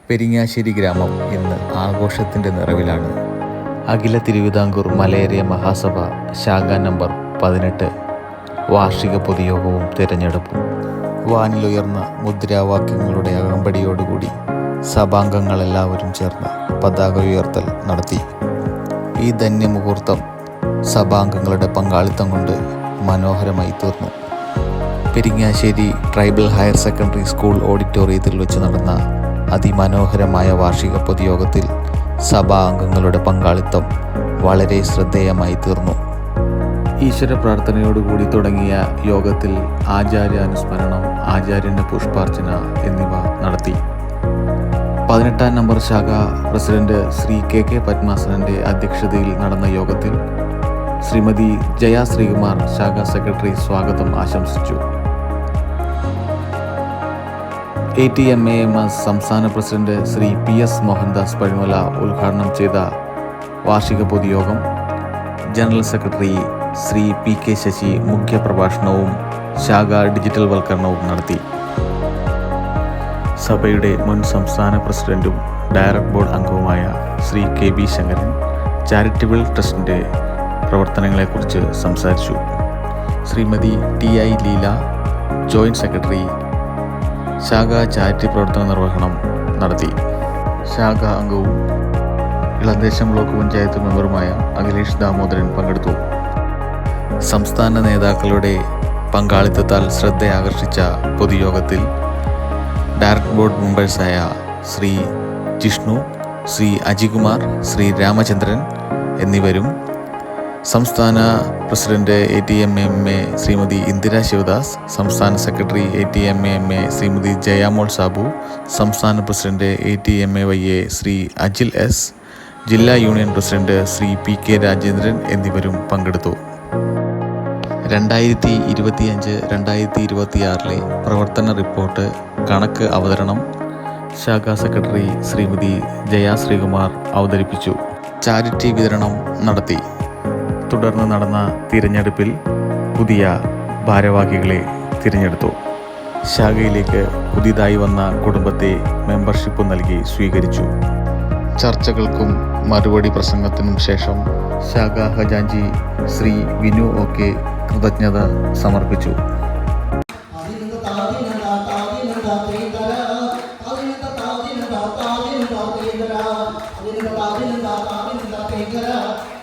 പെരിങ്ങാശ്ശേരി ഗ്രാമം ഇന്ന് ആഘോഷത്തിൻ്റെ നിറവിലാണ്. അഖില തിരുവിതാംകൂർ മലയേറിയ മഹാസഭ ശാഖ നമ്പർ 18 വാർഷിക പൊതുയോഗവും തിരഞ്ഞെടുപ്പും വാനിലുയർന്ന മുദ്രാവാക്യങ്ങളുടെ അകമ്പടിയോടുകൂടി സഭാംഗങ്ങളെല്ലാവരും ചേർന്ന് പതാക ഉയർത്തൽ നടത്തി. ഈ ധന്യമുഹൂർത്തം സഭാംഗങ്ങളുടെ പങ്കാളിത്തം കൊണ്ട് മനോഹരമായി തീർന്നു. Peringassery tribal higher secondary school ഓഡിറ്റോറിയത്തിൽ വെച്ച് നടന്ന അതിമനോഹരമായ വാർഷിക പൊതുയോഗത്തിൽ സഭാ അംഗങ്ങളുടെ പങ്കാളിത്തം വളരെ ശ്രദ്ധേയമായി തീർന്നു. ഈശ്വര പ്രാർത്ഥനയോടുകൂടി തുടങ്ങിയ യോഗത്തിൽ ആചാര്യാനുസ്മരണം, ആചാര്യൻ്റെ പുഷ്പാർച്ചന എന്നിവ നടത്തി. 18-ാം നമ്പർ ശാഖ പ്രസിഡന്റ് ശ്രീ കെ പത്മാസനന്റെ അധ്യക്ഷതയിൽ നടന്ന യോഗത്തിൽ ശ്രീമതി ജയ ശ്രീകുമാർ ശാഖാ സെക്രട്ടറി സ്വാഗതം ആശംസിച്ചു. ATMAMS സംസ്ഥാന പ്രസിഡന്റ് ശ്രീ PS മോഹൻദാസ് പഴിമല ഉദ്ഘാടനം ചെയ്ത വാർഷിക പൊതുയോഗം general secretary Shri PK Sasi മുഖ്യപ്രഭാഷണവും ശാഖാ ഡിജിറ്റൽ വൽക്കരണവും നടത്തി. സഭയുടെ മുൻ സംസ്ഥാന പ്രസിഡന്റും ഡയറക്ടർ ബോർഡ് അംഗവുമായ ശ്രീ KB ശങ്കരൻ ചാരിറ്റബിൾ ട്രസ്റ്റിൻ്റെ പ്രവർത്തനങ്ങളെക്കുറിച്ച് സംസാരിച്ചു. Shrimati TI Leela joint secretary ശാഖാ ചാരിറ്റി പ്രവർത്തന നിർവഹണം നടത്തി. ശാഖാ അംഗവും ഇളന്തേശം ബ്ലോക്ക് പഞ്ചായത്ത് മെമ്പറുമായ അഖിലേഷ് ദാമോദരൻ പങ്കെടുത്തു. സംസ്ഥാന നേതാക്കളുടെ പങ്കാളിത്തത്താൽ ശ്രദ്ധയാകർഷിച്ച പൊതുയോഗത്തിൽ ഡയറക്ടർ ബോർഡ് മെമ്പേഴ്സായ ശ്രീ ജിഷ്ണു, ശ്രീ അജികുമാർ, ശ്രീ രാമചന്ദ്രൻ എന്നിവരും സംസ്ഥാന പ്രസിഡന്റ് ATMAMA ശ്രീമതി ഇന്ദിര ശിവദാസ്, സംസ്ഥാന സെക്രട്ടറി ATMAMA ശ്രീമതി ജയാമോൾ സാബു, സംസ്ഥാന president ATMAYA Shri Ajil S, ജില്ലാ union president Shri PK Rajendran എന്നിവരും പങ്കെടുത്തു. 2025-2026 പ്രവർത്തന റിപ്പോർട്ട് കണക്ക് അവതരണം ശാഖാ സെക്രട്ടറി ശ്രീമതി ജയ ശ്രീകുമാർ അവതരിപ്പിച്ചു. ചാരിറ്റി വിതരണം നടത്തി. തുടർന്ന് നടന്ന തിരഞ്ഞെടുപ്പിൽ പുതിയ ഭാരവാഹികളെ തിരഞ്ഞെടുത്തു. ശാഖയിലേക്ക് പുതിയതായി വന്ന കുടുംബത്തെ മെമ്പർഷിപ്പ് നൽകി സ്വീകരിച്ചു. ചർച്ചകൾക്കും മറുപടി പ്രസംഗത്തിനും ശേഷം ശാഖാ ഖജാൻജി ശ്രീ വിനു OK കൃതജ്ഞത സമർപ്പിച്ചു. Thank you.